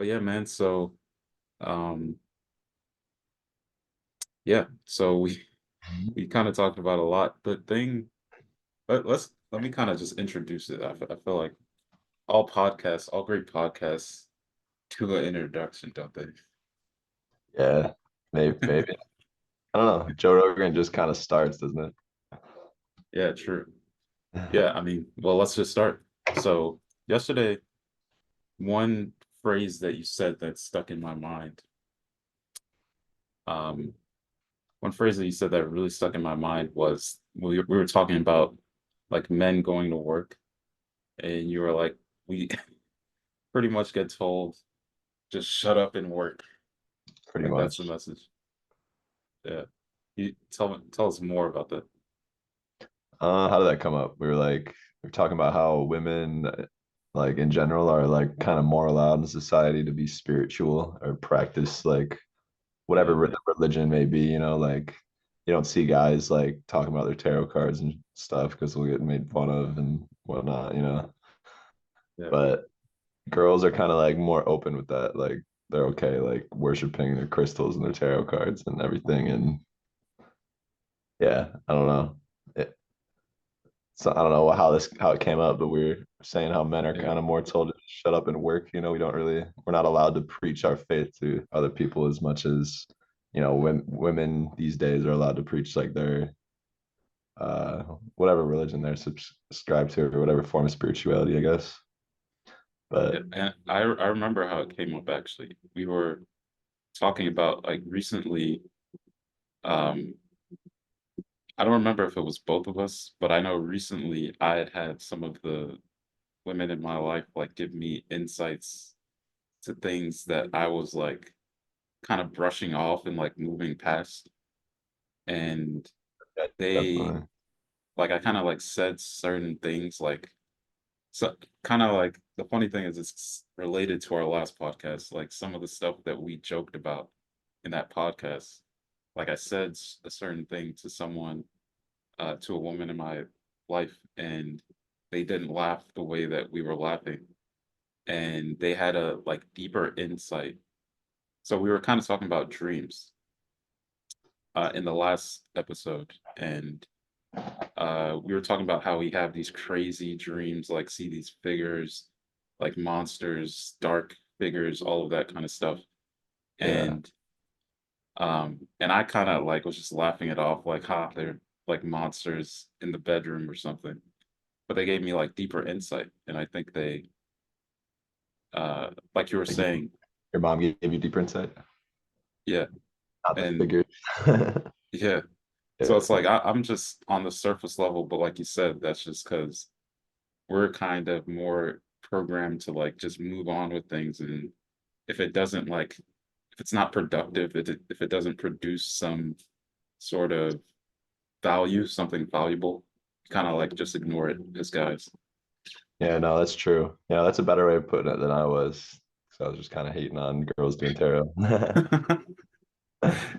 But yeah, man. So um, yeah. So we kind of talked about a lot. The thing. Let me kind of just introduce it. I feel like all great podcasts to an introduction, don't they? Yeah, maybe. I don't know. Joe Rogan just kind of starts, doesn't Yeah, true. it? Yeah, I mean, well, let's just start. So yesterday, one phrase that you said that stuck in my mind. Um, One phrase that you said that really stuck in my mind was we were talking about like men going to work, and you were like, we pretty much get told just shut up and work. Pretty Like that's much. the message. Yeah. You tell us more about that. How did that come up? We were talking about how women, like in general, are like kind of more allowed in society to be spiritual or practice like whatever Yeah. the religion may be. Like you don't see guys like talking about their tarot cards and stuff because they'll get made fun of and whatnot. Yeah. But girls are kind of like more open with that. Like they're okay, like worshiping their crystals and their tarot cards and everything. And yeah, I don't know. So I don't know how it came up, but we are saying how men are Yeah. kind of more told to shut up and work. We're not allowed to preach our faith to other people as much as women these days are allowed to preach like their whatever religion they're subscribed to or whatever form of spirituality, I guess. Yeah. But And I remember how it came up actually. We were talking about like recently, um, I don't remember if it was both of us, but I know recently I had some of the women in my life like give me insights to things that I was like kind of brushing off and like moving past. And yeah, they definitely. like I kind of like said certain things like so kind of like the funny thing is it's related to our last podcast, like some of the stuff that we joked about in that podcast. Like I said a certain thing to someone, to a woman in my life, and they didn't laugh the way that we were laughing, and they had a like deeper insight. So we were kind of talking about dreams in the last episode, and we were talking about how we have these crazy dreams, like see these figures, like monsters, dark figures, all of that kind of stuff. Yeah. And I kind of like was just laughing it off, like, ha, they're like monsters in the bedroom or something. But they gave me like deeper insight, and I think they, like you were Like saying, your mom gave you deeper insight, yeah, not the and figures. yeah. So Yeah. it's like I'm just on the surface level, but like you said, that's just because we're kind of more programmed to like just move on with things, and if it doesn't like if it's not productive, if it doesn't produce some sort of value, something valuable, kind of like just ignore it as guys. Yeah, no, that's true. Yeah, that's a better way of putting it than I was. So I was just kind of hating on girls doing tarot.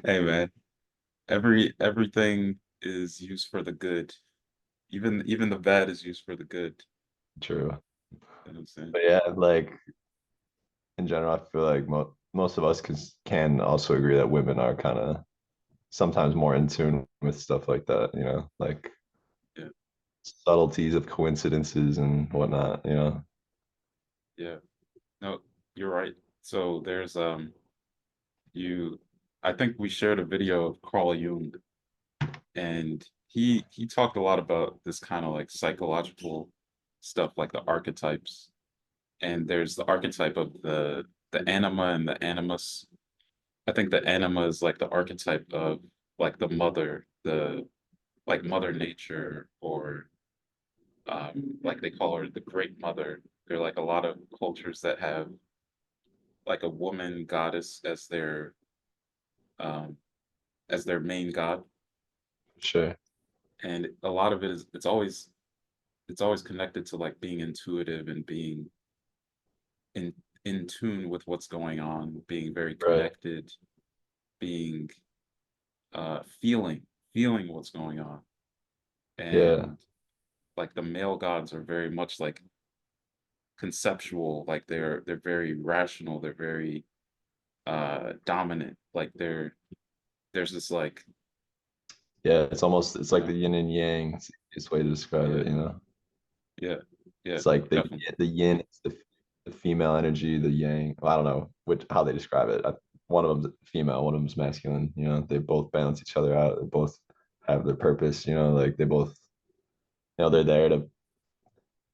Hey man, everything is used for the good. Even the bad is used for the good. True. You know what I'm saying? But yeah, like in general, I feel like most of us can also agree that women are kind of sometimes more in tune with stuff like that, like Yeah, subtleties of coincidences and whatnot. yeah. No, you're right. So there's you I think we shared a video of Carl Jung, and he talked a lot about this kind of like psychological stuff, like the archetypes. And there's the archetype of the anima and the animus. I think the anima is like the archetype of like the mother, the like mother nature, or like they call her the great mother. There are like a lot of cultures that have like a woman goddess um as their main god. Sure. And a lot of it is it's always connected to like being intuitive and being in in tune with what's going on, being very Right. connected, being feeling what's going on. Yeah. And like the male gods are very much like conceptual, like they're very rational, they're very dominant. Like there's this like Yeah, it's like yeah, the yin and yang. It's the easiest way to describe yeah, it, you know? yeah, yeah, It's like definitely. the yin is the female energy, the yang. Well, I don't know which how they describe it. One of them's female, one of them's masculine. You know, they both balance each other out. They both have their purpose. You know, like they both, they're there to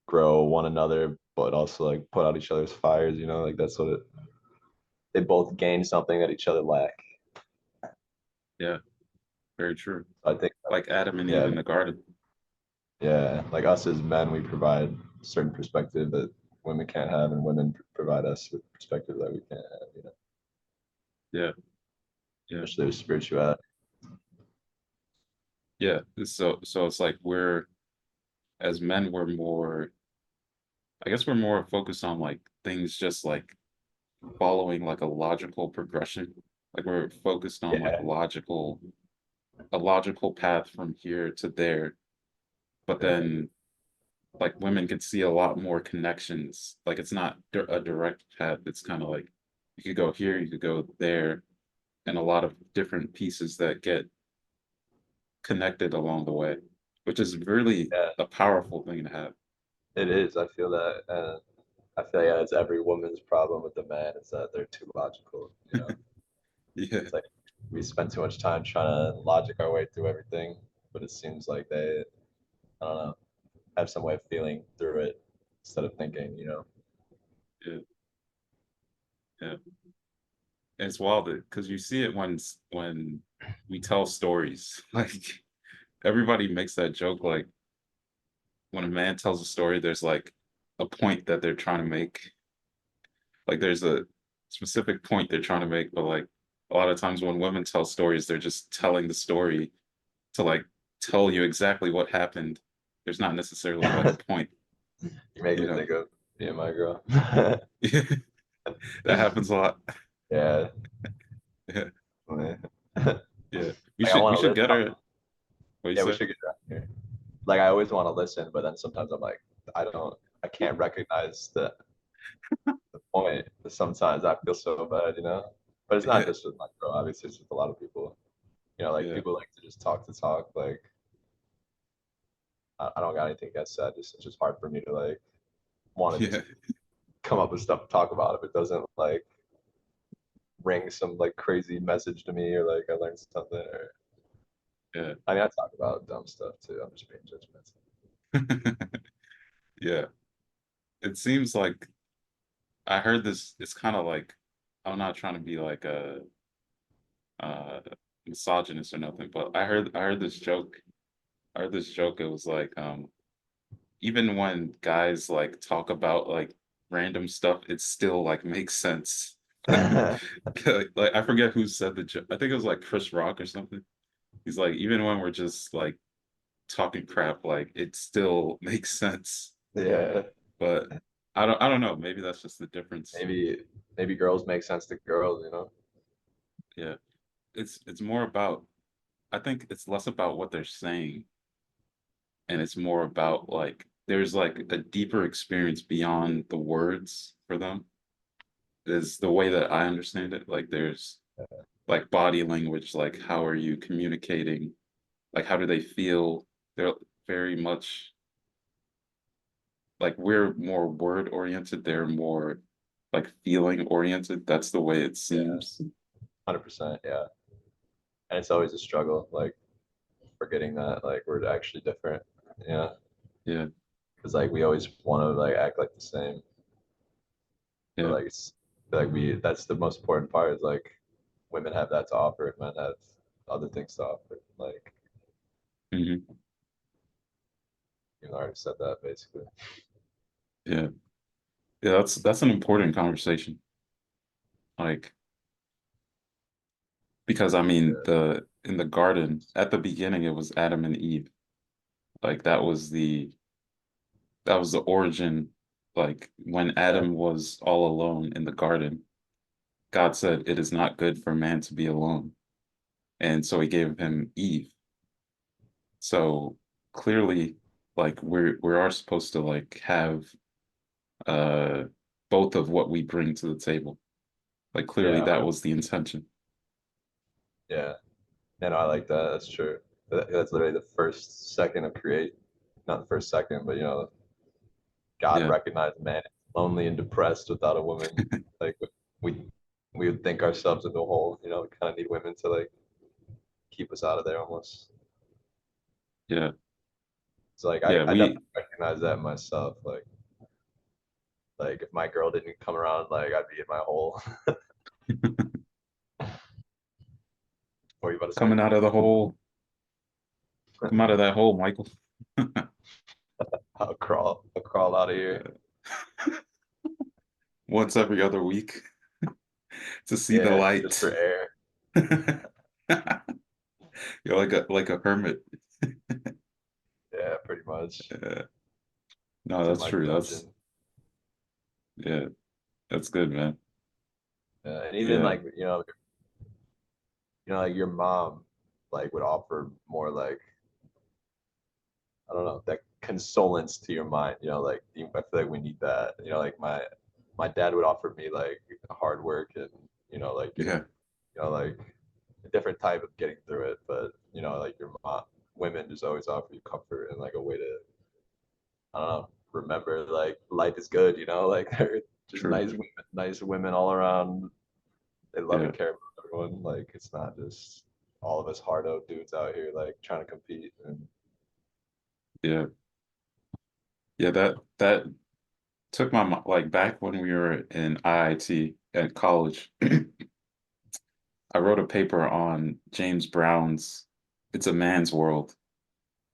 grow one another, but also like put out each other's fires. You know, like that's what it. They both gain something that each other lack. Yeah, very true. I think, Like Adam and Eve yeah, in the garden. yeah. Like us as men, we provide certain perspective that women can't have, and women provide us with perspective that we can't have. You know, Yeah, yeah, especially with spirituality. yeah. So it's like we're as men we're more, I guess we're more focused on like things just like following like a logical progression. Like we're focused on like Yeah, a logical path from here to there. But yeah, then like women could see a lot more connections. Like it's not a direct path. It's kind of like you could go here, you could go there, and a lot of different pieces that get connected along the way, which is really yeah. a powerful thing to have. It is. I feel that, and I feel like it's every woman's problem with the man is that they're too logical. You know, Yeah, it's like we spend too much time trying to logic our way through everything, but it seems like they, I don't know, have some way of feeling through it instead of thinking. You know. yeah, yeah. And it's wild because you see it when we tell stories. Like everybody makes that joke. Like when a man tells a story, there's like a point that they're trying to make. Like there's a specific point they're trying to make, but like a lot of times when women tell stories, they're just telling the story to like tell you exactly what happened. There's not necessarily like a point, You make you me know. think of me and my girl. That happens a lot. Yeah. Yeah, Like yeah. I We want to should listen. get her. What you Yeah, we say? should get her out here. Like I always want to listen, but then sometimes I'm like, I don't, I can't recognize the point. Sometimes I feel so bad, you know. But it's not Yeah, just with my girl. Obviously, it's with a lot of people. You know, like yeah, people like to just talk to talk. Like I don't got anything against that. It's just hard for me to like want to yeah, just come up with stuff to talk about if it doesn't like ring some like crazy message to me or like I learned something or yeah. I mean I talk about dumb stuff too. I'm just being judgmental. Yeah. It seems like I heard this. It's kind of like I'm not trying to be like a uh misogynist or nothing, but I heard this joke. I heard this joke. It was like even when guys like talk about like random stuff, it still like makes sense. Like I forget who said the joke. I think it was like Chris Rock or something. He's like, even when we're just like talking crap, like it still makes sense. Yeah. But I don't know. Maybe that's just the difference. Maybe girls make sense to girls, you know? Yeah. It's more about, I think it's less about what they're saying and it's more about like there's like a deeper experience beyond the words for them is the way that I understand it. Like there's like body language, like how are you communicating? Like how do they feel? They're very much like we're more word oriented, they're more like feeling oriented. That's the way it Yeah. seems. 100%. Yeah. And it's always a struggle, like forgetting that like we're actually different. Yeah. Yeah, Because like we always want to like act like the same. But yeah. like it's like we that's the most important part is like women have that to offer, men have other things to offer. Like Hmm. you already said that basically. Yeah. Yeah, that's an important conversation. Like because I mean the in the garden at the beginning it was Adam and Eve. Like that was the origin. Like when Yeah. Adam was all alone in the garden, God said it is not good for man to be alone. And so he gave him Eve. So clearly like we are supposed to like have uh both of what we bring to the table. Like clearly Yeah, that was the intention. yeah. And I like that. That's true. That's literally the first second of create, not the first second, but God Yeah. recognized man lonely and depressed without a woman. Like we we would think ourselves into a hole. We kind of need women to like keep us out of there almost. Yeah. It's like I, Yeah, I we definitely recognize that myself. Like if my girl didn't come around, like I'd be in my hole. What are you about to say? coming out of the hole, come out of that hole, Michael. I'll crawl out of here. Once every other week to see the Yeah, just for light. air. You're like a hermit. Yeah, pretty much. Yeah. No, To that's my true. That's dungeon. yeah, that's good, man. And even Yeah. like like your mom like would offer more like I don't know that consolence to your mind. Like I feel like we need that. Like my dad would offer me like hard work and like getting Yeah. like a different type of getting through it. But like your mom, women just always offer you comfort and like a way to I don't know remember like life is good. Like they're just True. nice women all around. They love Yeah. and care about everyone. Like it's not just all of us hardo dudes out here like trying to compete. And Yeah. Yeah, that took my like back when we were in IIT at college. I wrote a paper on James Brown's It's a Man's World.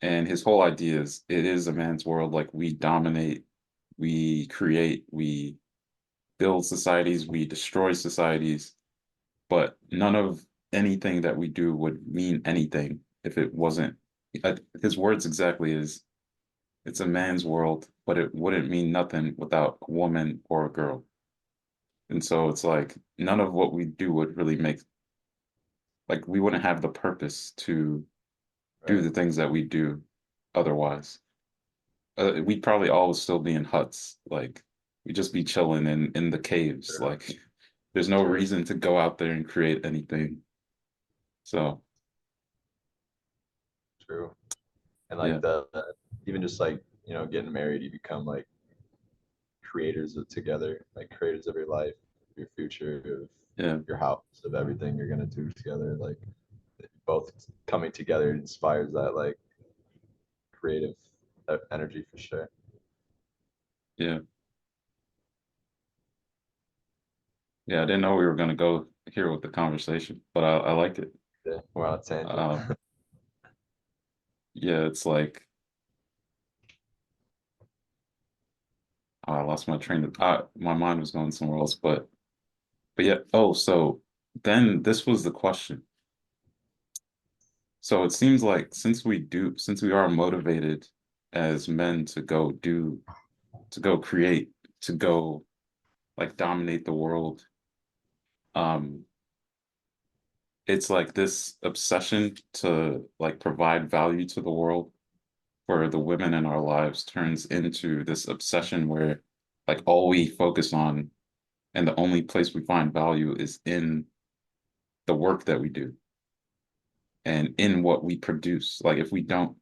And his whole idea is it is a man's world. Like we dominate, we create, we build societies, we destroy societies, but none of anything that we do would mean anything if it wasn't. His words exactly is it's a man's world, but it wouldn't mean nothing without a woman or a girl. And so it's like none of what we do would really make, like, we wouldn't have the purpose to do right, the things that we do otherwise. We'd probably all still be in huts. Like we'd just be chilling in the caves. true, Like there's no true, reason to go out there and create anything. So true. And yeah, like the even just like getting married, you become like creators of together, like creators of your life, your future, of yeah, your house, of everything you're gonna do together. Like both coming together inspires that like creative energy for sure. yeah, yeah. I didn't know we were gonna go here with the conversation, but I like it. Yeah, we're on a tangent. Um, yeah, it's like I lost my train of my mind was going somewhere else, but yeah. Oh, so then this was the question. So it seems like since we are motivated as men to go do, to go create, to go like dominate the world, um, it's like this obsession to like provide value to the world for the women in our lives turns into this obsession where like all we focus on and the only place we find value is in the work that we do and in what we produce. Like if we don't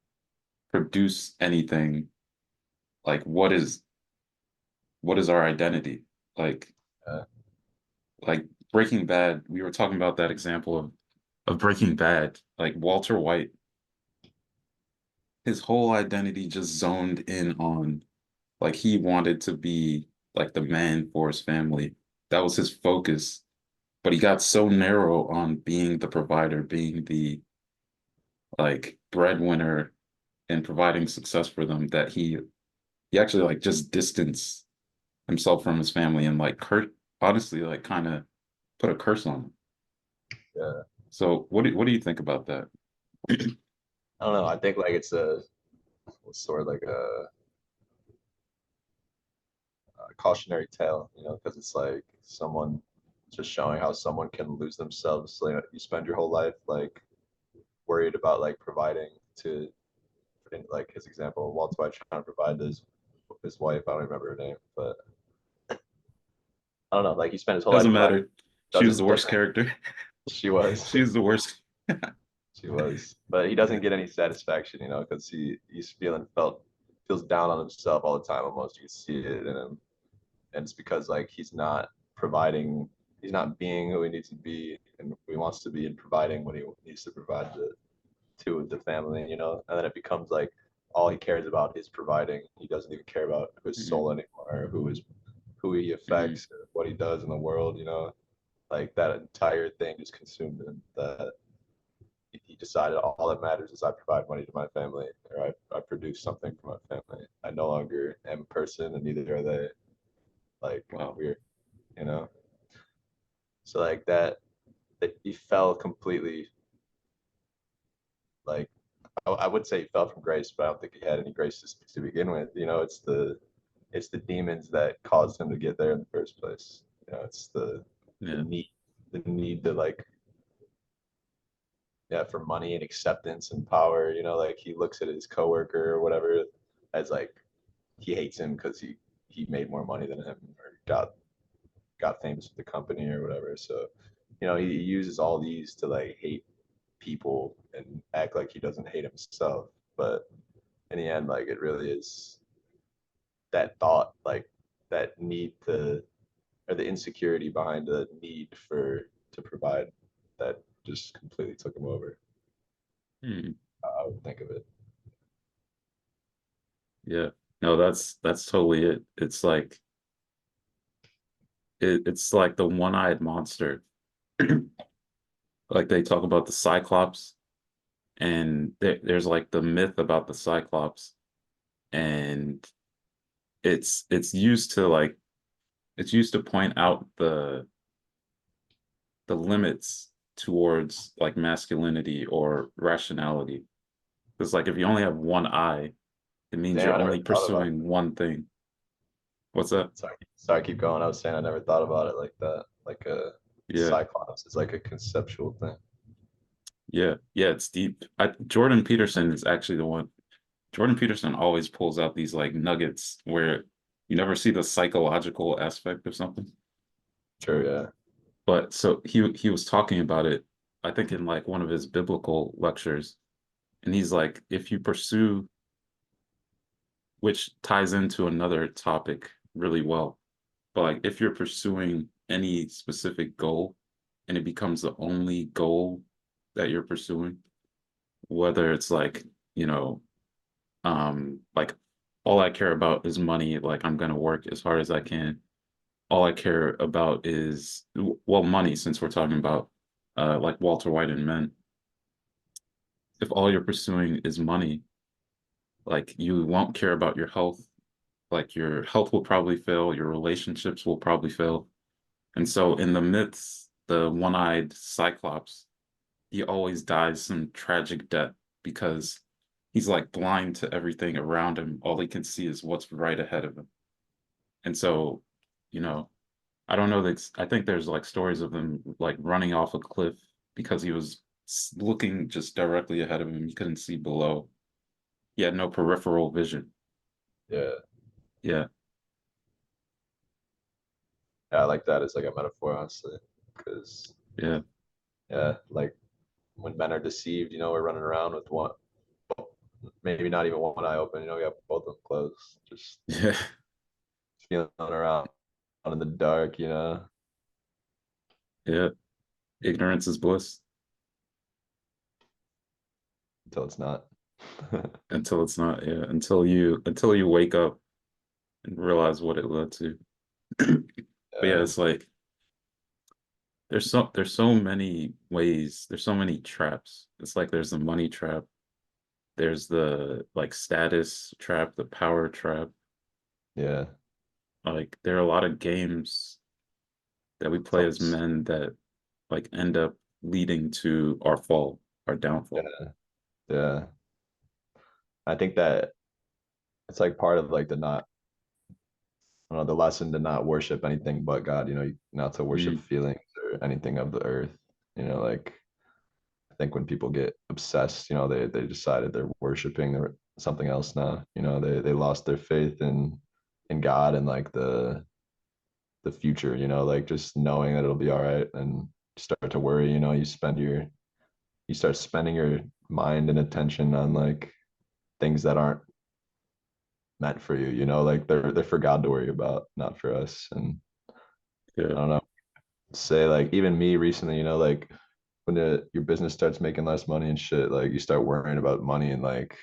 produce anything, like what is our identity? Like uh, like Breaking Bad, we were talking about that example of Breaking Bad, like Walter White, his whole identity just zoned in on like he wanted to be like the man for his family. That was his focus. But he got so narrow on being the provider, being the like breadwinner and providing success for them that he actually like just distanced himself from his family and like honestly like kind of put a curse on him. yeah. So what do you think about that? I don't know. I think like it's a sort of like a cautionary tale, because it's like someone just showing how someone can lose themselves. Like you spend your whole life like worried about like providing to, in, like his example, Walter White trying to provide this his wife. I don't remember her name, but I don't know. Like he spent his whole life Doesn't providing. matter. She was the worst Doesn't character. she was. She was the worst. She was, but he doesn't get any satisfaction, because he's feels down on himself all the time. Almost you can see it in him, and it's because like he's not being who he needs to be, and who he wants to be, and providing what he needs to provide to the family, and then it becomes like all he cares about is providing. He doesn't even care about his Mhm, soul anymore, or who he mhm. affects, or what he does in the world. Like that entire thing is consumed in that he decided all that matters is I provide money to my family, or I produce something for my family. I no longer am a person, and neither are they. Like Wow. we're, you know. So like that he fell completely. Like I would say he fell from grace, but I don't think he had any grace to begin with. It's the demons that caused him to get there in the first place. It's the Yeah. need the need to like, yeah, for money and acceptance and power. Like he looks at his coworker or whatever as like he hates him because he made more money than him, or got famous with the company or whatever. So, he uses all these to like hate people and act like he doesn't hate himself. But in the end, like it really is that thought, like that need to, or the insecurity behind the need to provide, that just completely took him over. Hmm. I would think of it. Yeah. No, that's totally it. It's like the one-eyed monster. Like they talk about the Cyclops, and there's like the myth about the Cyclops, and it's used to like it's used to point out the limits towards like masculinity or rationality. Because like if you only have one eye, it means Damn, you're I never only thought about pursuing one thing. What's that? it. Sorry, keep going. I was saying I never thought about it like that. Like a Yeah, cyclops is like a conceptual thing. yeah, yeah. It's deep. Jordan Peterson is actually the one. Jordan Peterson always pulls out these like nuggets where you never see the psychological aspect of something. Sure, yeah. But so he was talking about it, I think in like one of his biblical lectures, and he's like, if you pursue, which ties into another topic really well, but like if you're pursuing any specific goal and it becomes the only goal that you're pursuing, whether it's like, you know, like all I care about is money, like I'm gonna work as hard as I can. All I care about is well, money, since we're talking about like Walter White and Men. If all you're pursuing is money, like you won't care about your health. Like your health will probably fail, your relationships will probably fail. And so in the myths, the one-eyed Cyclops, he always dies some tragic death because he's like blind to everything around him. All he can see is what's right ahead of him. And so, you know, I don't know that I think there's like stories of him like running off a cliff because he was looking just directly ahead of him. He couldn't see below. He had no peripheral vision. Yeah. Yeah. Yeah, I like that as like a metaphor, honestly. Because Yeah. yeah, like when men are deceived, we're running around with one, maybe not even one eye open, we have both of them closed, just Yeah. feeling around in the dark. Yeah. Ignorance is bliss Until it's not. until it's not. Yeah. Until you wake up and realize what it led to. But yeah, Yeah, it's like there's so many ways, there's so many traps. It's like there's the money trap, there's the like status trap, the power trap. yeah. Like there are a lot of games that we It's play as almost, men that like end up leading to our fall, our downfall. yeah, yeah. I think that it's like part of like the not, I don't know, the lesson to not worship anything but God, not to worship Mm, feelings or anything of the earth. Like I think when people get obsessed, they decided they're worshiping something else now. You know, they lost their faith in God and like the future, you know, like just knowing that it'll be all right and start to worry, you know, you start spending your mind and attention on like things that aren't meant for you, you know, like they're for God to worry about, not for us. And I Yeah, don't know, say like even me recently, you know, like when your business starts making less money and shit, like you start worrying about money and like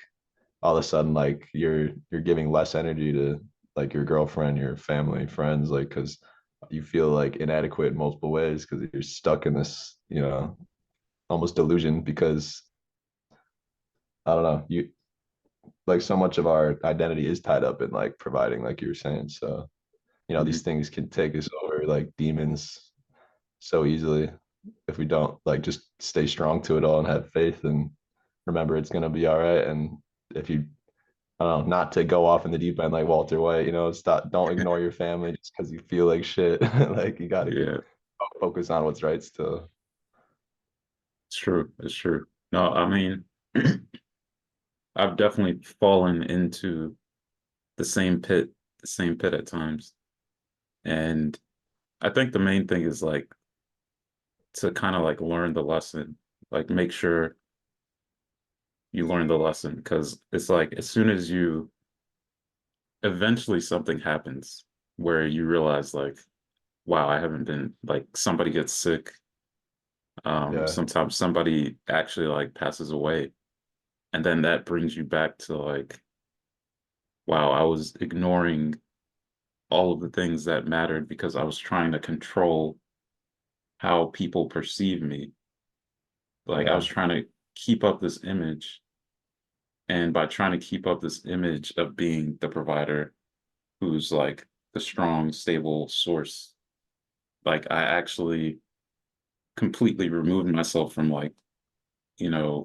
all of a sudden like you're giving less energy to like your girlfriend, your family, friends, like because you feel like inadequate in multiple ways because you're stuck in this, you know, almost delusion because I don't know, you like so much of our identity is tied up in like providing, like you were saying. So, you know, mhm, these things can take us over like demons so easily if we don't like just stay strong to it all and have faith and remember it's gonna be all right. And if you I don't know, not to go off in the deep end like Walter White, you know, stop, don't ignore your family just because you feel like shit. Like you got to yeah, focus on what's right still. it's true. It's true. No, I mean, I've definitely fallen into the same pit, the same pit at times. And I think the main thing is like to kind of like learn the lesson, like make sure you learn the lesson because it's like as soon as you eventually something happens where you realize like, wow, I haven't been like somebody gets sick. Yeah, Sometimes somebody actually like passes away. And then that brings you back to like, wow, I was ignoring all of the things that mattered because I was trying to control how people perceive me. Like I was yeah, trying to keep up this image. And by trying to keep up this image of being the provider who's like the strong, stable source, like I actually completely removed myself from like,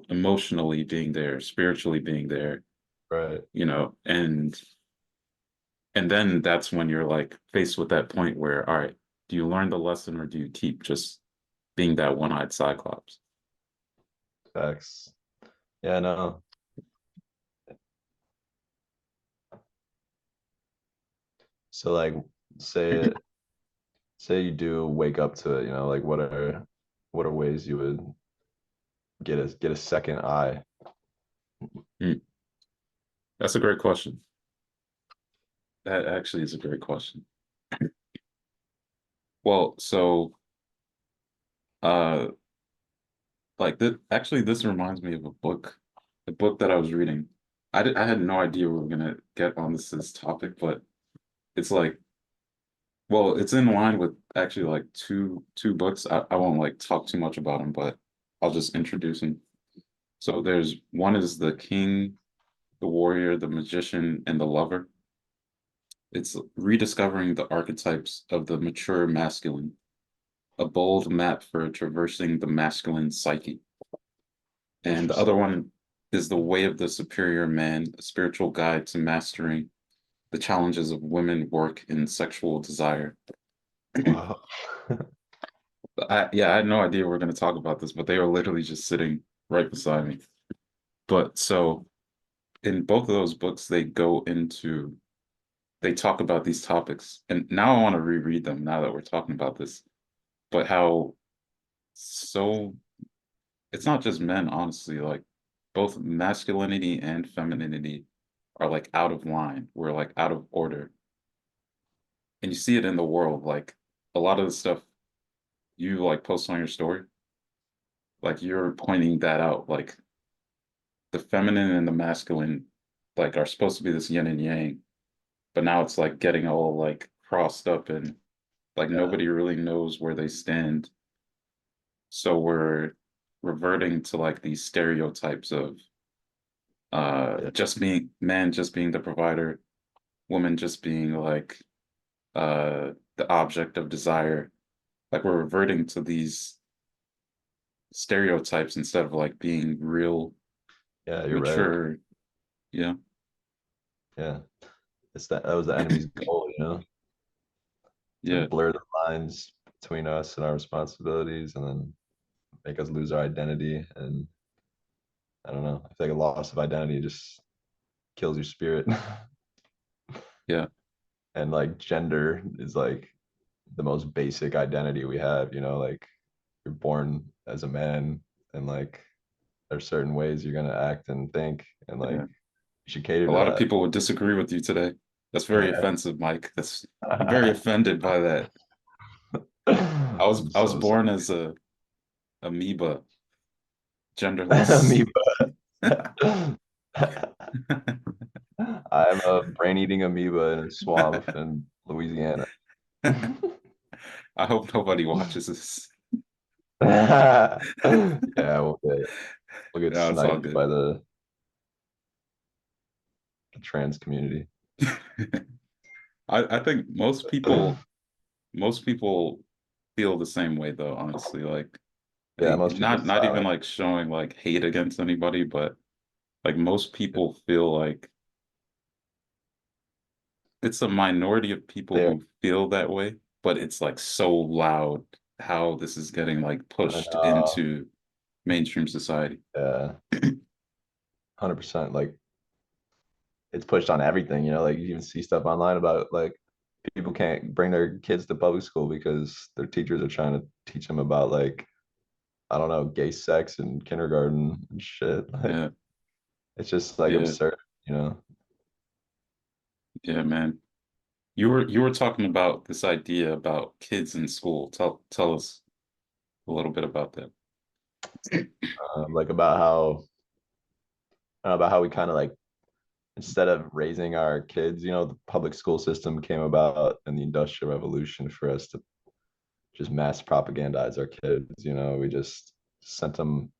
emotionally being there, spiritually being there, right. and then that's when you're like faced with that point where, all right, do you learn the lesson or do you keep just being that one-eyed cyclops? Facts. Yeah, no. So like, say say you do wake up to it, you know, like what are ways you would get a second eye? Hmm, that's a great question. That actually is a great question. Well, so uh like this reminds me of a book that I was reading. I had no idea we were gonna get on this topic, but it's like, well, it's in line with actually like two books. I won't like talk too much about them, but I'll just introduce them. So there's one is The King, the Warrior, the Magician, and the Lover. It's rediscovering the archetypes of the mature masculine, a bold map for traversing the masculine psyche. And the Interesting. other one is The Way of the Superior Man, a spiritual guide to mastering the challenges of women, work, and sexual desire. Wow. Yeah, I had no idea we were going to talk about this, but they were literally just sitting right beside me. But so in both of those books, they talk about these topics. And now I want to reread them now that we're talking about this, but how so it's not just men, honestly, like both masculinity and femininity are like out of line. We're like out of order. And you see it in the world, like a lot of the stuff you like post on your story, like you're pointing that out, like the feminine and the masculine like are supposed to be this yin and yang, but now it's like getting all like crossed up and like Yeah, nobody really knows where they stand. So we're reverting to like these stereotypes of yeah, just being man just being the provider, woman just being like the object of desire. Like we're reverting to these stereotypes instead of like being real, yeah, you're right. mature. Yeah, Yeah. That was the enemy's goal, you know, to yeah, blur the lines between us and our responsibilities and then make us lose our identity. And I don't know, I feel like a loss of identity just kills your spirit. Yeah. And like gender is like the most basic identity we have, you know, like you're born as a man, and like there's certain ways you're gonna act and think, and like Yeah. you should cater A to lot of that. people would disagree with you today. That's very Yeah. offensive, Mike. I'm very offended by that. I'm I was so born sorry. as a amoeba, genderless. Amoeba. I'm a brain-eating amoeba in a swamp in Louisiana. I hope nobody watches this. Yeah, we'll get Yeah, it's all sniped good. by the trans community. I think most people feel the same way though, honestly. Like Yeah, most people not even silent. like showing like hate against anybody, but like most people feel like it's a minority of people There, who feel that way, but it's like so loud how this is getting like and pushed into mainstream society. yeah, 100%. Like it's pushed on everything, you know. Like you even see stuff online about like people can't bring their kids to public school because their teachers are trying to teach them about like I don't know, gay sex in kindergarten and shit. Like Yeah, it's just like yeah, absurd, you know. yeah, man. You were talking about this idea about kids in school. Tell us a little bit about that. Like about how we kind of like instead of raising our kids, you know, the public school system came about in the Industrial Revolution for us to just mass propagandize our kids. You know, we just sent them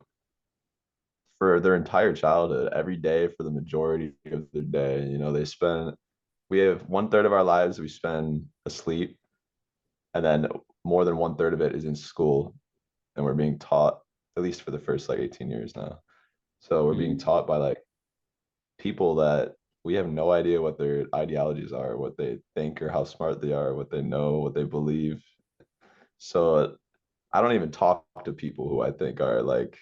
for their entire childhood, every day for the majority of their day. You know, we have 1/3 of our lives we spend asleep, and then more than 1/3 of it is in school, and we're being taught at least for the first like 18 years now. So we're being Mhm. taught by like people that we have no idea what their ideologies are, what they think, or how smart they are, what they know, what they believe. So I don't even talk to people who I think are like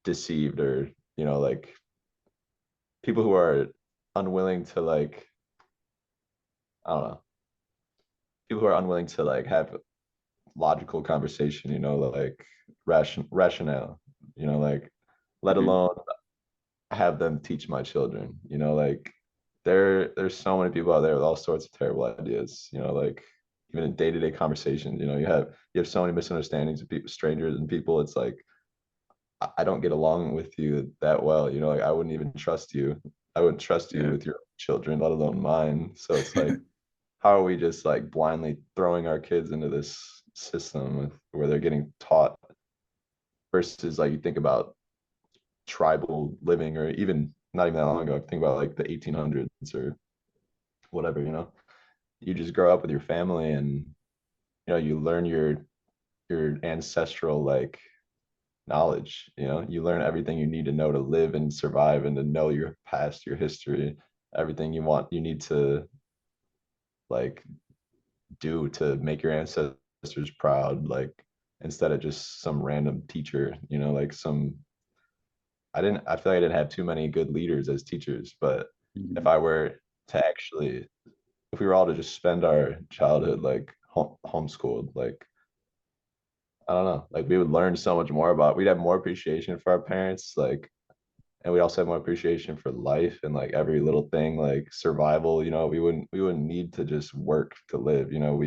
deceived, or you know, like people who are unwilling to like I don't know, people who are unwilling to like have logical conversation, you know, like rationale, you know, like let Mhm. alone have them teach my children, you know, like there's so many people out there with all sorts of terrible ideas, you know, like even in day-to-day conversations, you know, you have so many misunderstandings of people, strangers and people. It's like I don't get along with you that well, you know, like I wouldn't even trust you. I wouldn't trust you Yeah. with your children, let alone mine. So it's like, how are we just like blindly throwing our kids into this system where they're getting taught versus like you think about tribal living, or even not even that long ago, I think about like the 1800s or whatever, you know, you just grow up with your family, and you know you learn your ancestral like knowledge, you know, you learn everything you need to know to live and survive, and to know your past, your history, everything you need to like do to make your ancestors proud, like instead of just some random teacher, you know, like some I feel like I didn't have too many good leaders as teachers, but if Mhm. I were to actually if we were all to just spend our childhood like homeschooled, like I don't know, like we would learn so much more about, we'd have more appreciation for our parents, like, and we also have more appreciation for life and like every little thing, like survival, you know, we wouldn't need to just work to live, you know,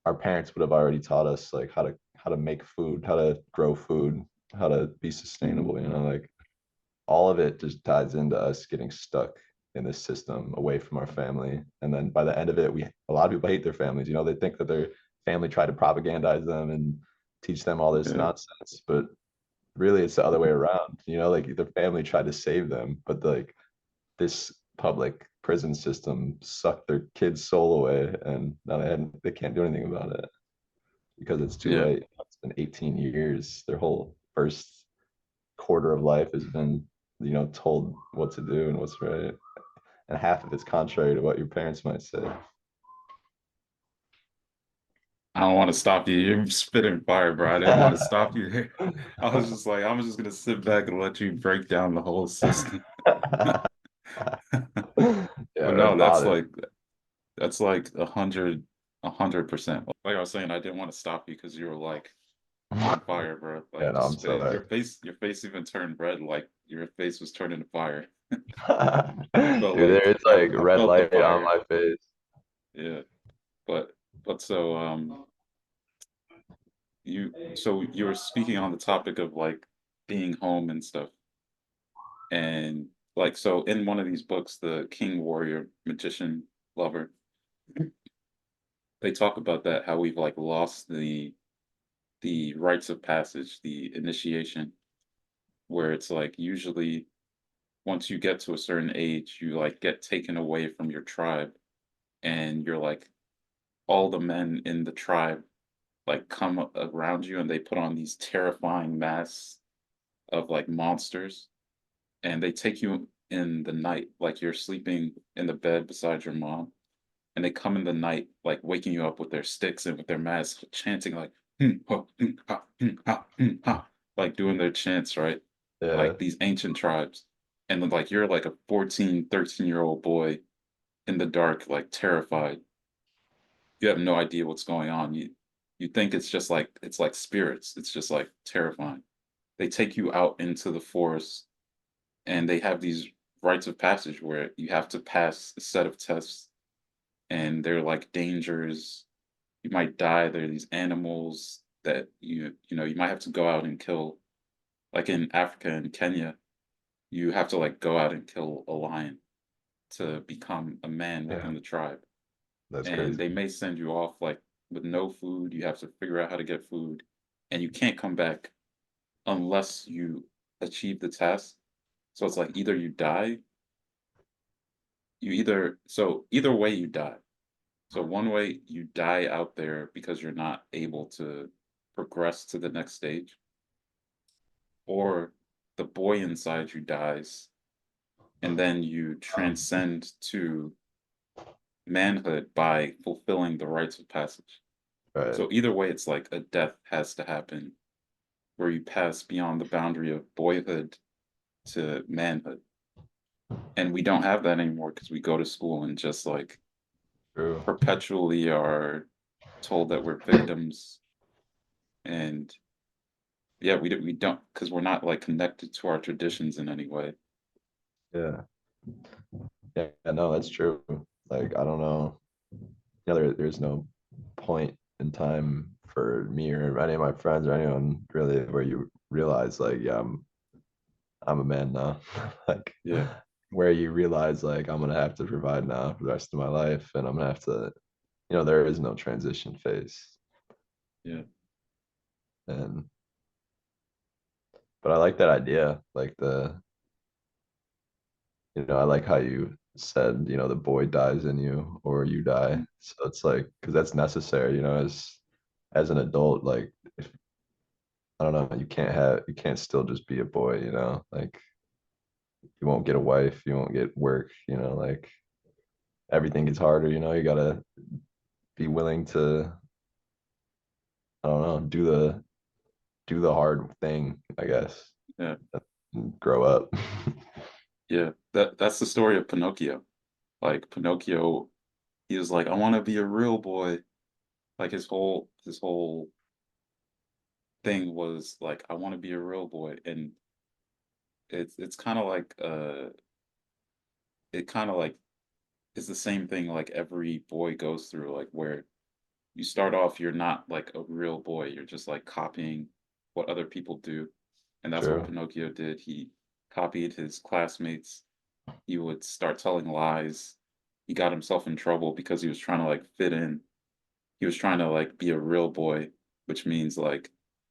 our parents would have already taught us like how to make food, how to grow food, how to be Mhm. sustainable, you know, like all of it just ties into us getting stuck in this system away from our family. And then by the end of it, a lot of people hate their families. You know, they think that their family tried to propagandize them and teach them all this Yeah. nonsense, but really it's the other way around. You know, like their family tried to save them, but like this public prison system sucked their kids' soul away, and now they can't do anything about it because it's too Yeah. late. It's been 18 years. Their whole first quarter of life has been, you know, told what to do and what's right, and half of it's contrary to what your parents might say. I don't want to stop you. You're spitting fire, bro. I didn't want to stop you there. I was just like, I'm just gonna sit back and let you break down the whole system. that's bothered. like that's like 100%. Like I was saying, I didn't want to stop you because you were like on fire, bro. Yeah, Like no, just I'm spit it. sorry. Your face even turned red, like your face was turning to fire. I Dude, felt there like is like I red felt the light on fire. my face. Yeah, but so you were speaking on the topic of like being home and stuff, and like so in one of these books, The King, Warrior, Magician, Lover, they talk about that how we've like lost the rites of passage, the initiation, where it's like usually once you get to a certain age, you like get taken away from your tribe, and you're like all the men in the tribe like come around you and they put on these terrifying masks of like monsters, and they take you in the night like you're sleeping in the bed beside your mom, and they come in the night like waking you up with their sticks and with their masks chanting like ha, ha, ha, ha, like doing their chants, right? Yeah, Like these ancient tribes, and then like you're like a 14, 13-year-old boy in the dark, like terrified. You have no idea what's going on. You think it's like spirits. It's just like terrifying. They take you out into the forest, and they have these rites of passage where you have to pass a set of tests, and they're like dangers. You might die. There are these animals that you know you might have to go out and kill. Like in Africa and Kenya, you have to like go out and kill a lion to become a man yeah, within the tribe. that's And crazy. they may send you off like with no food. You have to figure out how to get food, and you can't come back unless you achieve the task. So it's like either you die, either way you die. So one way you die out there because you're not able to progress to the next stage, or the boy inside you dies, and then you transcend to manhood by fulfilling the rites of passage. Right. So either way, it's like a death has to happen where you pass beyond the boundary of boyhood to manhood. And we don't have that anymore because we go to school and just like True. perpetually are told that we're victims. And yeah, we don't because we're not like connected to our traditions in any way. Yeah. Yeah, no, that's true. Like, I don't know. There's no point in time for me or any of my friends or anyone really where you realize like, yeah, I'm a man now. Like Yeah, where you realize like I'm gonna have to provide now for the rest of my life and I'm gonna have to, there is no transition phase. yeah, And but I like that idea. Like I like how you said, the boy dies in you or you die. mhm, So it's like, because that's necessary, as an adult, like if I don't know, you can't still just be a boy, like you won't get a wife, you won't get work, like everything gets harder, you gotta be willing to, I don't know, do the hard thing, I guess, yeah, and grow up. yeah. That's the story of Pinocchio. Like Pinocchio, he was like, I want to be a real boy. Like his whole thing was like, I want to be a real boy, and it's kind of like it kind of like is the same thing like every boy goes through, like where you start off, you're not like a real boy, you're just like copying what other people do, and that's what True. Pinocchio did. He copied his classmates. He would start telling lies. He got himself in trouble because he was trying to like fit in. He was trying to like be a real boy, which means like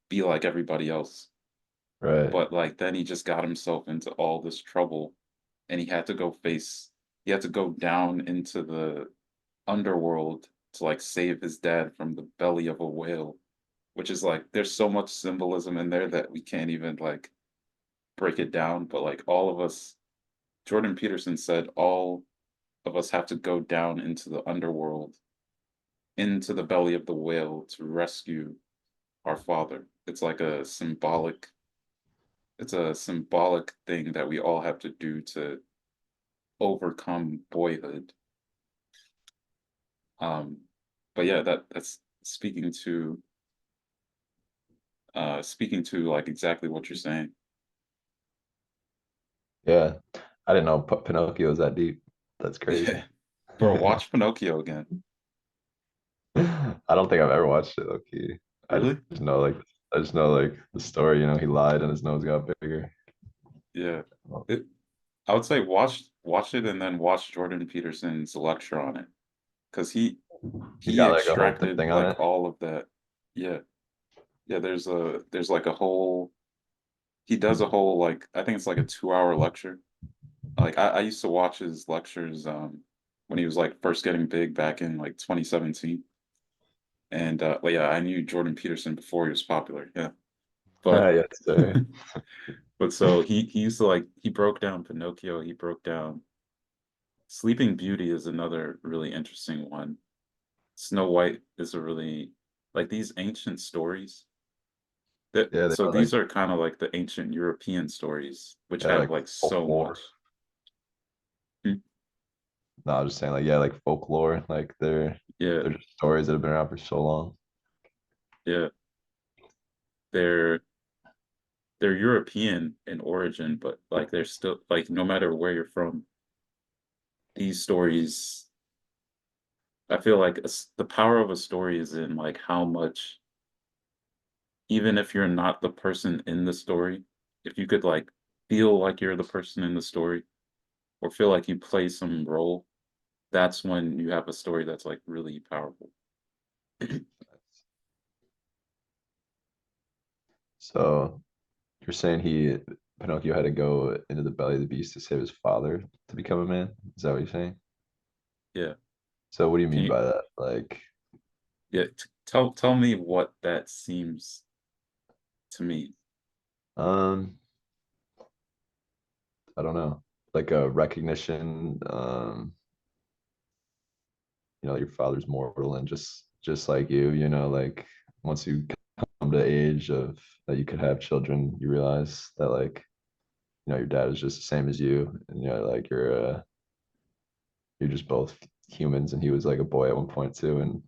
be like everybody else. Right. But like then he just got himself into all this trouble, and he had to go down into the underworld to like save his dad from the belly of a whale, which is like there's so much symbolism in there that we can't even like break it down. But like all of us, Jordan Peterson said, all of us have to go down into the underworld, into the belly of the whale to rescue our father. It's a symbolic thing that we all have to do to overcome boyhood. Um, but yeah, that's speaking to like exactly what you're saying. Yeah, I didn't know Pinocchio was that deep. That's Yeah. crazy. Bro, watch Pinocchio again. I don't think I've ever watched it, low key. I Really? just know like I just know like the story, he lied and his nose got bigger. Yeah. Well, It, I would say watch it and then watch Jordan Peterson's lecture on it. Because he's he got like a whole extracted thing on like it. all of that. Yeah. Yeah, there's like a whole he does a whole like I think it's like a 2 hour lecture. Like I used to watch his lectures when he was like first getting big back in like 2017. And but yeah, I knew Jordan Peterson before he was popular. Yeah. But Yes, sir. but so he used to like he broke down Pinocchio, he broke down Sleeping Beauty is another really interesting one. Snow White is a really like these ancient stories that Yeah, they so are like these are kind of like the ancient European stories, which yeah, have like like so folklore. much. Hmm. No, I was just saying like yeah, like folklore. Like Yeah, they're just stories that have been around for so long. yeah. They're they're European in origin, but like they're still like no matter where you're from, these stories I feel like the power of a story is in like how much even if you're not the person in the story, if you could like feel like you're the person in the story or feel like you play some role, that's when you have a story that's like really powerful. So you're saying Pinocchio had to go into the belly of the beast to save his father to become a man? Is that what you're saying? Yeah. So what do you Can mean you by that? Like, yeah, tell me what that seems to me. um, I don't know, like a recognition, your father's mortal and just like like once you come to age of that you could have children, you realize that like, your dad is just the same as you, and like you're just both humans, and he was like a boy at one point too, and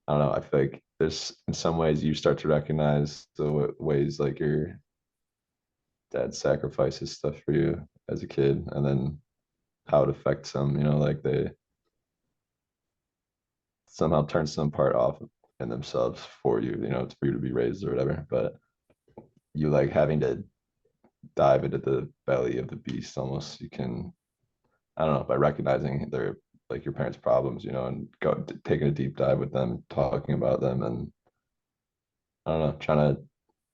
I don't know, I feel like there's in some ways you start to recognize the ways like your dad sacrifices stuff for you as a kid, and then how it affects them, like they somehow turn some part off in themselves for you, it's for you to be raised or whatever. But you like having to dive into the belly of the beast almost. You can, I don't know, by recognizing their like your parents' problems, and taking a deep dive with them, talking about them, and I don't know, trying to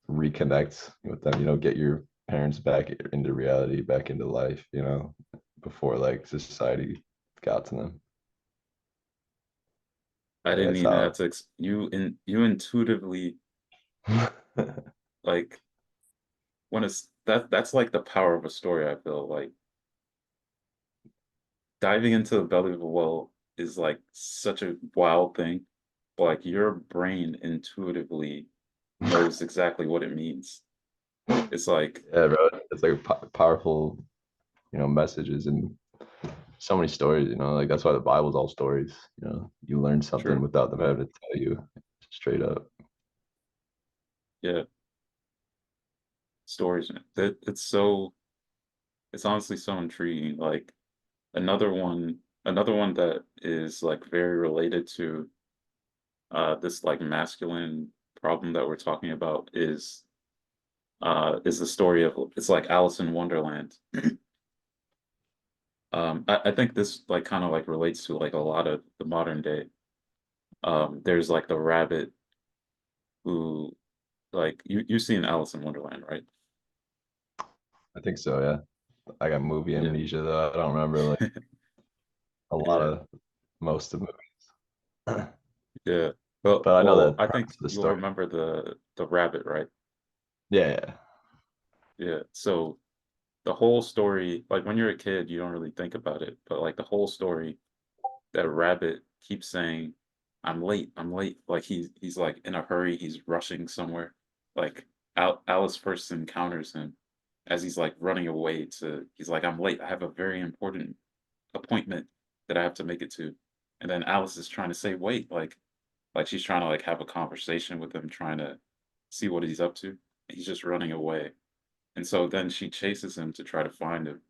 reconnect with them, get your parents back into reality, back into life, before like society got to them. I Like didn't that's even have how. to you intuitively like when it's that's like the power of a story, I feel like diving into the belly of a whale is like such a wild thing. But like your brain intuitively knows exactly what it means. It's like, Yeah, bro. It's like powerful, messages and so many stories, like that's why the Bible's all stories, you learn something true. without them having to tell you straight up. Yeah, stories. Man. That it's honestly so intriguing. Like another one that is like very related to this like masculine problem that we're talking about is the story of it's like Alice in Wonderland. I think this like kind of like relates to like a lot of the modern day. There's like the rabbit who like you've seen Alice in Wonderland, right? I think so, yeah. I got movie Yeah. amnesia though. I don't remember like a lot Yeah. of most of movies. Yeah. Well, But I know well, the I premise think of the you'll story. remember the rabbit, right? Yeah, yeah. Yeah. So the whole story, like when you're a kid, you don't really think about it, but like the whole story, that rabbit keeps saying, "I'm late, I'm late." Like he's like in a hurry, he's rushing somewhere. Like Alice first encounters him as he's like running away to. He's like, "I'm late. I have a very important appointment that I have to make it to." And then Alice is trying to say, wait, like she's trying to like have a conversation with him, trying to see what he's up to. He's just running away. And so then she chases him to try to find him.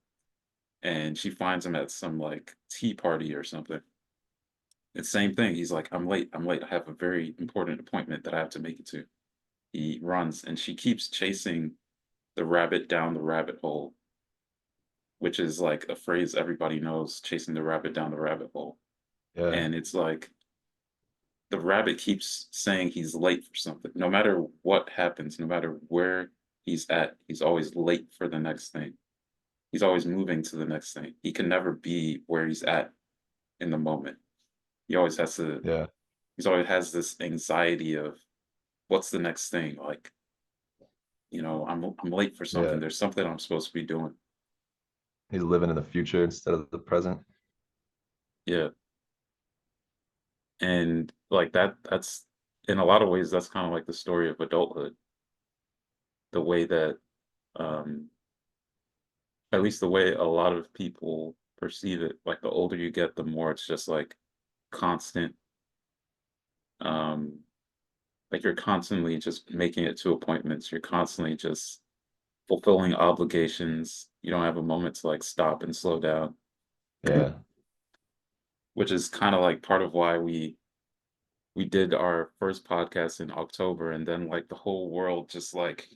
And she finds him at some like tea party or something. And same thing. He's like, I'm late. I'm late. I have a very important appointment that I have to make it to. He runs and she keeps chasing the rabbit down the rabbit hole, which is like a phrase everybody knows, chasing the rabbit down the rabbit hole. Yeah. And it's like the rabbit keeps saying he's late for something. No matter what happens, no matter where he's at, he's always late for the next thing. He's always moving to the next thing. He can never be where he's at in the moment. He always has to, Yeah. he's always has this anxiety of what's the next thing? Like, I'm late for Yeah. something. There's something I'm supposed to be doing. He's living in the future instead of the present. Yeah. And like that's in a lot of ways that's kind of like the story of adulthood. The way that um at least the way a lot of people perceive it, like the older you get, the more it's just like constant, um, like you're constantly just making it to appointments. You're constantly just fulfilling obligations. You don't have a moment to like stop and slow down, Yeah. which is kind of like part of why we did our first podcast in October, and then like the whole world just like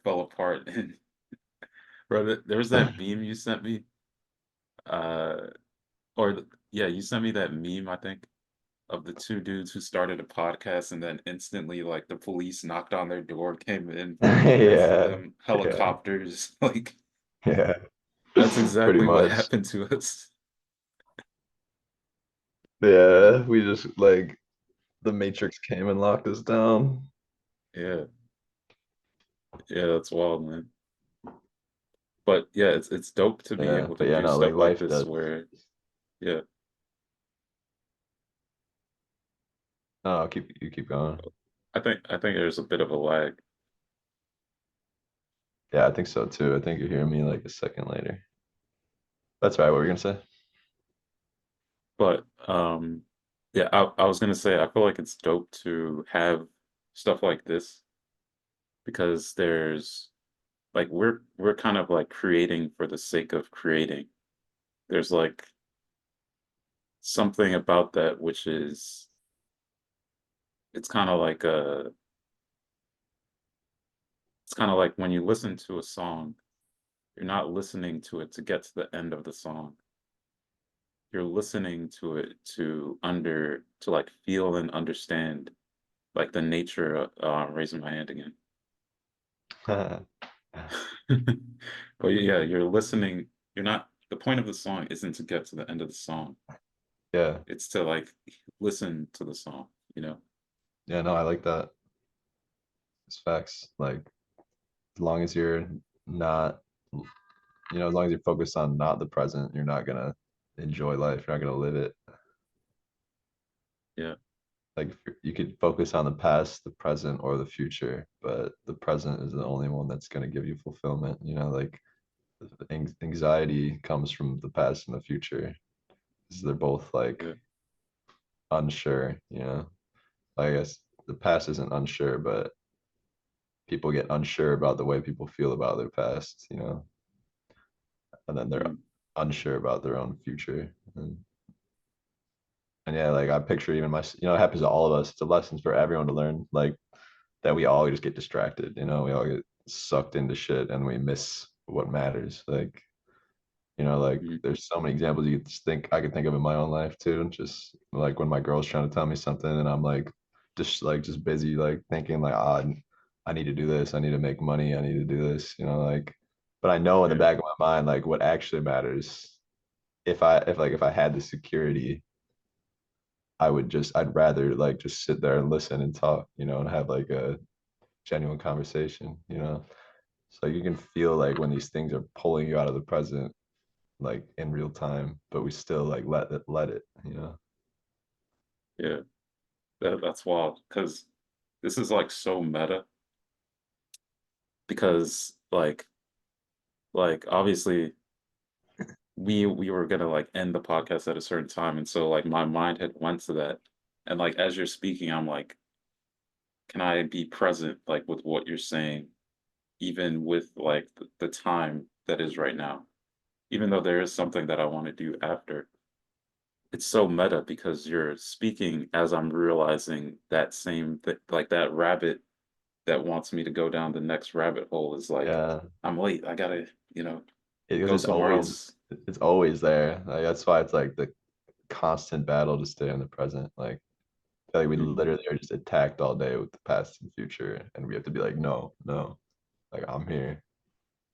fell apart. And brother, there was that meme you sent me, uh, yeah, you sent me that meme, I think, of the two dudes who started a podcast and then instantly like the police knocked on their door, came in, ran for Yeah. them, Yeah. helicopters. Like Yeah. that's Pretty exactly what much. happened to us. Yeah. We just like the Matrix came and locked us down. Yeah, yeah, that's wild, man. But yeah, it's dope to be Yeah. able to But yeah, do no, like stuff like life this does. where yeah, No, I'll keep you keep going. I think there's a bit of a lag. Yeah, I think so too. I think you're hearing me like a second later. That's right. What were you gonna say? But yeah, I was gonna say I feel like it's dope to have stuff like this because there's like we're kind of like creating for the sake of creating. There's like something about that which is it's kind of like a it's kind of like when you listen to a song, you're not listening to it to get to the end of the song. You're listening to it to like feel and understand like the nature of raising my hand again. But yeah, you're listening. You're not, the point of the song isn't to get to the end of the song. Yeah. It's to like listen to the song, you know? Yeah, no, I like that. It's facts. Like as long as you're not, as long as you're focused on not the present, you're not gonna enjoy life. You're not gonna live it. Yeah, Like if you could focus on the past, the present, or the future, but the present is the only one that's gonna give you fulfillment. Like anxiety comes from the past and the future, 'cause they're both like yeah, unsure. I guess the past isn't unsure, but people get unsure about the way people feel about their past, and then they're mm, unsure about their own future. And yeah, like I picture even it happens to all of us. It's a lesson for everyone to learn, like that we all just get distracted. We all get sucked into shit and we miss what matters. Like mm, there's so many examples you could just think I could think of in my own life too. Just like when my girl's trying to tell me something and I'm just busy like thinking like I need to do this, I need to make money, I need to do this, but I know in the yeah, back of my mind like what actually matters. If I had the security, I'd rather like just sit there and listen and talk, and have like a genuine conversation. So you can feel like when these things are pulling you out of the present like in real time, but we still like let it. yeah. That's wild because this is like so meta because like obviously we were gonna like end the podcast at a certain time, and so like my mind had went to that, and like as you're speaking, I'm like, can I be present like with what you're saying, even with like the time that is right now, even though there is something that I want to do after. It's so meta because you're speaking as I'm realizing that same like that rabbit that wants me to go down the next rabbit hole is like, Yeah, I'm late. I gotta, you know, because go somewhere else. it's always there. Like that's why it's like the constant battle to stay in the present. Like I feel like we Mhm. literally are just attacked all day with the past and future, and we have to be like, no, no, like I'm here,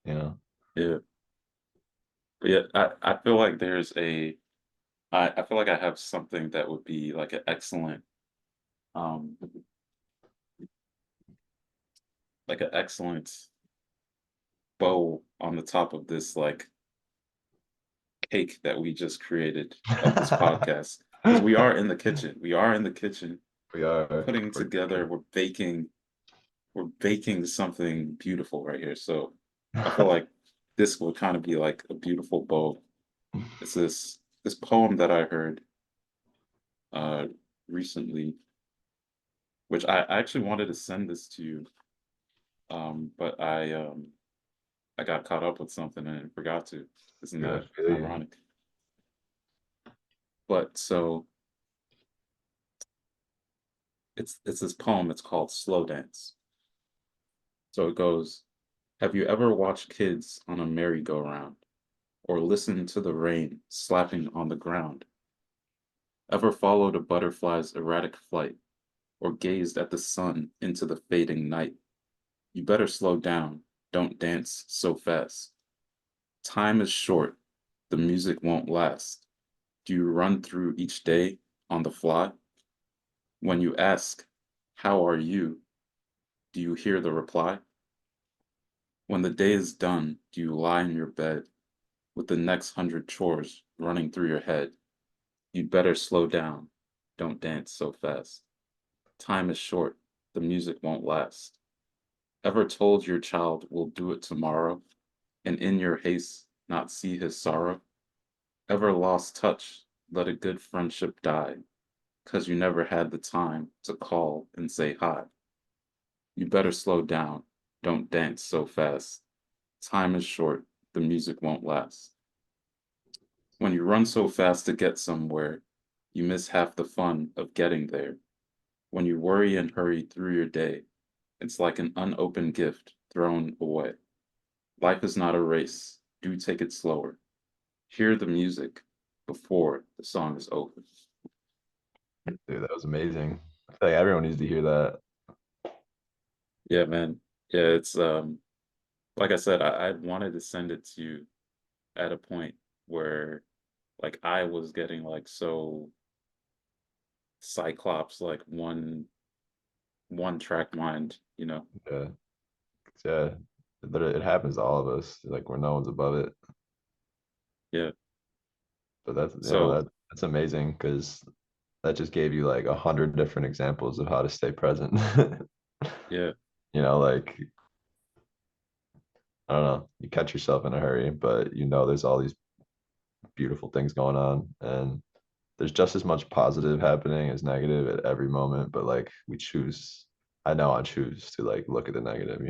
you know? Yeah. But yeah, I feel like there's a I feel like I have something that would be like an excellent um like an excellent bow on the top of this like cake that we just created of this podcast. Because we are in the kitchen. We are in the kitchen We are. putting together, we're baking something beautiful right here. So I feel like this will kind of be like a beautiful bow. It's this poem that I heard uh recently, which I actually wanted to send this to you, but I got caught up with something and forgot to. Isn't Dude, I that feel you. ironic? But so it's this poem, it's called Slow Dance. So it goes, have you ever watched kids on a merry-go-round or listened to the rain slapping on the ground? Ever followed a butterfly's erratic flight or gazed at the sun into the fading night? You better slow down, don't dance so fast. Time is short, the music won't last. Do you run through each day on the fly? When you ask, how are you? Do you hear the reply? When the day is done, do you lie in your bed with the next 100 chores running through your head? You'd better slow down. Don't dance so fast. Time is short. The music won't last. Ever told your child we'll do it tomorrow, and in your haste not see his sorrow? Ever lost touch, let a good friendship die, 'cause you never had the time to call and say hi? You better slow down. Don't dance so fast. Time is short. The music won't last. When you run so fast to get somewhere, you miss half the fun of getting there. When you worry and hurry through your day, it's like an unopened gift thrown away. Life is not a race. Do take it slower. Hear the music before the song is over. Dude, that was amazing. I feel like everyone needs to hear that. Yeah, man. Yeah, it's like I said, I wanted to send it to you at a point where like I was getting like so Cyclops like one track mind, you know. Yeah. 'Cause, yeah. It happens to all of us, like where no one's above it. Yeah. But that's, So that's amazing because that just gave you like 100 different examples of how to stay present. yeah, Like I don't know, you catch yourself in a hurry, but there's all these beautiful things going on, and there's just as much positive happening as negative at every moment. But like we choose, I know I choose to like look at the negative.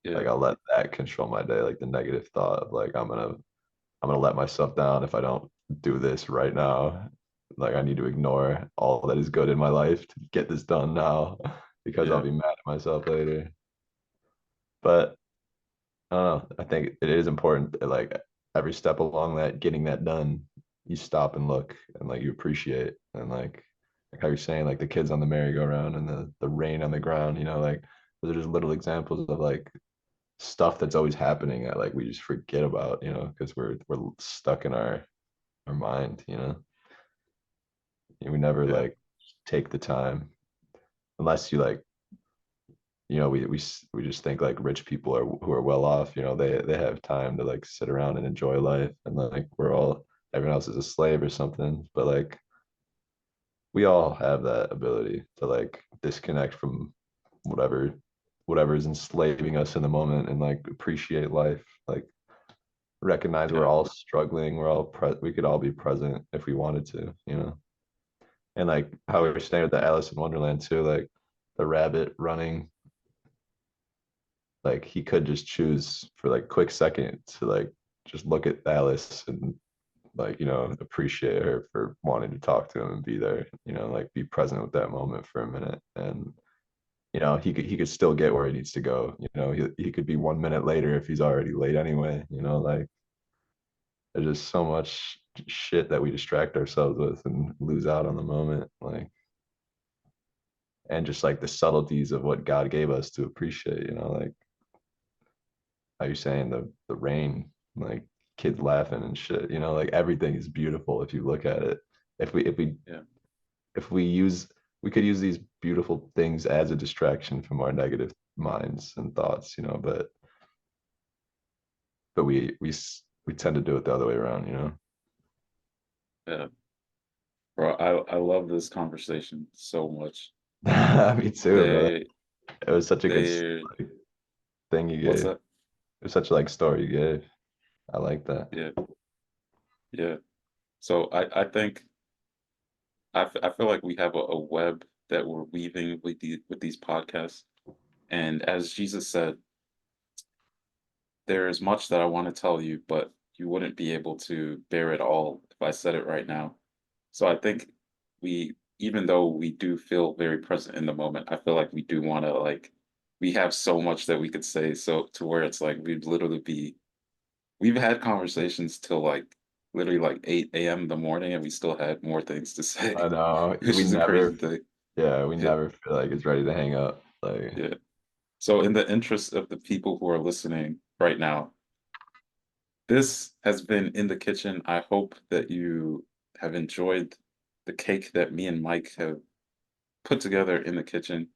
yeah, Like I'll let that control my day, like the negative thought of like I'm gonna let myself down if I don't do this right now. Like I need to ignore all that is good in my life to get this done now because I'll yeah, be mad at myself later. But I don't know. I think it is important that, like every step along that, getting that done, you stop and look and like you appreciate and like how you're saying, like the kids on the merry-go-round and the rain on the ground, like those are just little examples of like stuff that's always happening that like we just forget about, because we're stuck in our mind. We never yeah, like take the time unless you like we just think like rich people are who are well off, they have time to like sit around and enjoy life, and like everyone else is a slave or something, but like we all have that ability to like disconnect from whatever whatever is enslaving us in the moment and like appreciate life. Like recognize we're Yeah, all struggling. We could all be present if we wanted to, you know. And like how we were saying with the Alice in Wonderland too, like the rabbit running, like he could just choose for like quick second to like just look at Alice and like, you know, appreciate her for wanting to talk to him and be there, you know, like be present with that moment for a minute. And you know, he could still get where he needs to go. You know, he could be 1 minute later if he's already late anyway, you know, like there's just so much shit that we distract ourselves with and lose out on the moment. Like, and just like the subtleties of what God gave us to appreciate, you know, like how you're saying the rain, like kids laughing and shit, you know, like everything is beautiful if you look at it. If we if we yeah, if we use we could use these beautiful things as a distraction from our negative minds and thoughts, you know, but we tend to do it the other way around, you know. yeah. Bro, I love this conversation so much. Me too, bro. They It was such a good they like, thing you what's gave. It that? was such a like story you gave. I like that. Yeah, yeah. So I think I feel like we have a web that we're weaving with these podcasts. And as Jesus said, there is much that I want to tell you, but you wouldn't be able to bear it all if I said it right now. So I think even though we do feel very present in the moment, I feel like we do want to like, we have so much that we could say. So to where it's like, we've had conversations till like literally like 8 a.m. in the morning and we still had more things to I say, know. which We is a never crazy thing. yeah, we Yeah. never feel like it's ready to hang up. Like Yeah. So in the interest of the people who are listening right now, this has been In the Kitchen. I hope that you have enjoyed the cake that me and Mike have put together in the kitchen.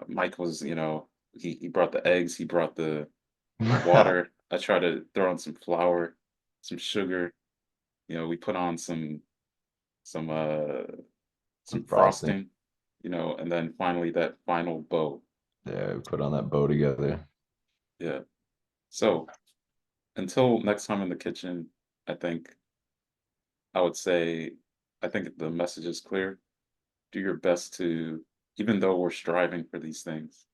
Mike was, he brought the eggs, he brought the water. I tried to throw on some flour, some sugar. We put on some some some frosting. frosting, and then finally that final bow. Yeah, we put on that bow together. Yeah. So until next time in the kitchen, I think I would say I think the message is clear. Do your best to, even though we're striving for these things,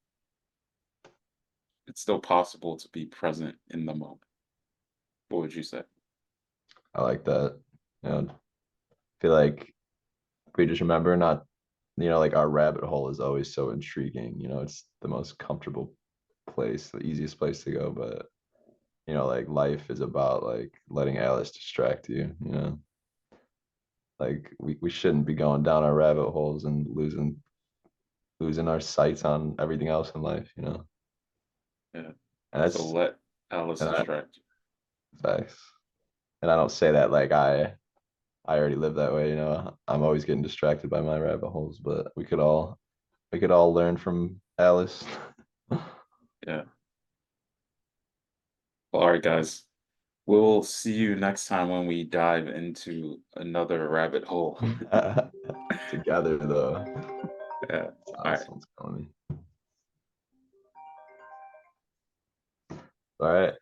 it's still possible to be present in the moment. What would you say? I like that. You know, feel like we just remember not, you know, like our rabbit hole is always so intriguing. You know, it's the most comfortable place, the easiest place to go. But, you know, like life is about like letting Alice distract you, you know. Like we shouldn't be going down our rabbit holes and losing our sights on everything else in life, you know. Yeah. And So that's let Alice and I distract you. facts. And I don't say that like I already live that way, you know. I'm always getting distracted by my rabbit holes, but we could all learn from Alice. Yeah. Well, all right, guys. We'll see you next time when we dive into another rabbit hole. Together though. Yeah. All right. Sounds calling me. All right.